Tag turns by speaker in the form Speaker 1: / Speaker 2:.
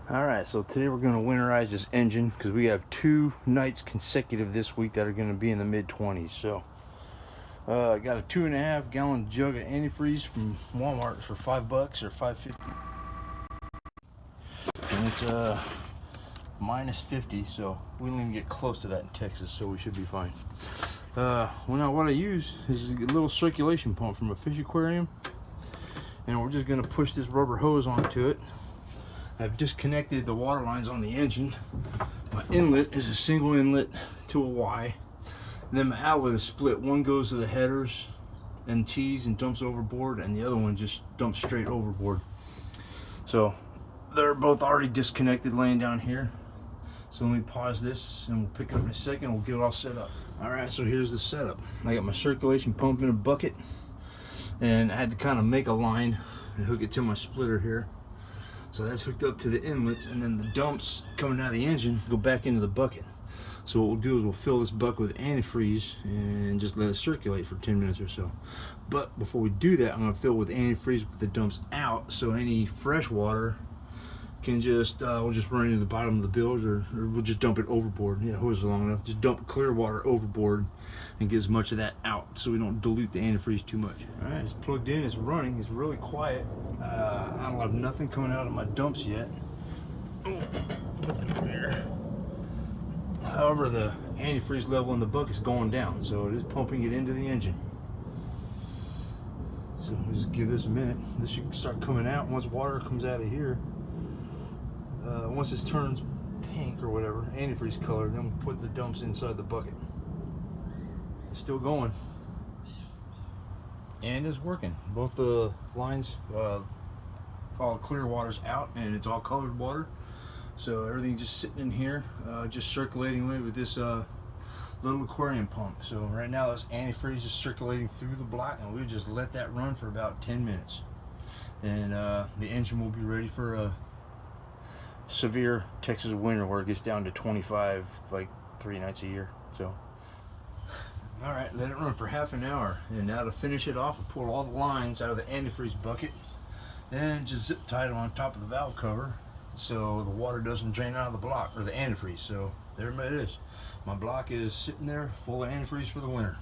Speaker 1: Alright, so today we're going to winterize this engine because we have 2 nights consecutive this week that are going to be in the mid-20s. So I got a 2.5 gallon jug of antifreeze from Walmart for $5 or $5.50, and it's minus 50, so we don't even get close to that in Texas, so we should be fine. Well, now what I use is a little circulation pump from a fish aquarium, and we're just going to push this rubber hose onto it. I've disconnected the water lines on the engine. My inlet is a single inlet to a Y. And then my outlet is split. One goes to the headers and T's and dumps overboard, and the other one just dumps straight overboard. So they're both already disconnected laying down here. So let me pause this and we'll pick it up in a second. We'll get it all set up. Alright, so here's the setup. I got my circulation pump in a bucket, and I had to kind of make a line and hook it to my splitter here. So that's hooked up to the inlets, and then the dumps coming out of the engine go back into the bucket. So what we'll do is we'll fill this bucket with antifreeze and just let it circulate for 10 minutes or so. But before we do that, I'm going to fill it with antifreeze with the dumps out, so any fresh water can just, we'll just run into the bottom of the bilge, or we'll just dump it overboard. Yeah, hose is long enough. Just dump clear water overboard and get as much of that out so we don't dilute the antifreeze too much. All right, it's plugged in, it's running, it's really quiet. I don't have nothing coming out of my dumps yet. Oh, put that over here. However, the antifreeze level in the bucket is going down, so it is pumping it into the engine. So we'll just give this a minute. This should start coming out once water comes out of here. Once this turns pink or whatever, antifreeze color, then we'll put the dumps inside the bucket. It's still going. And it's working. Both the lines, all clear water's out, and it's all colored water. So everything's just sitting in here, just circulating away with this little aquarium pump. So right now this antifreeze is circulating through the block, and we just let that run for about 10 minutes. And the engine will be ready for a severe Texas winter where it gets down to 25 like 3 nights a year. So alright, let it run for half an hour, and now to finish it off, I'll pull all the lines out of the antifreeze bucket and just zip tie them on top of the valve cover so the water doesn't drain out of the block, or the antifreeze. So there it is. My block is sitting there full of antifreeze for the winter.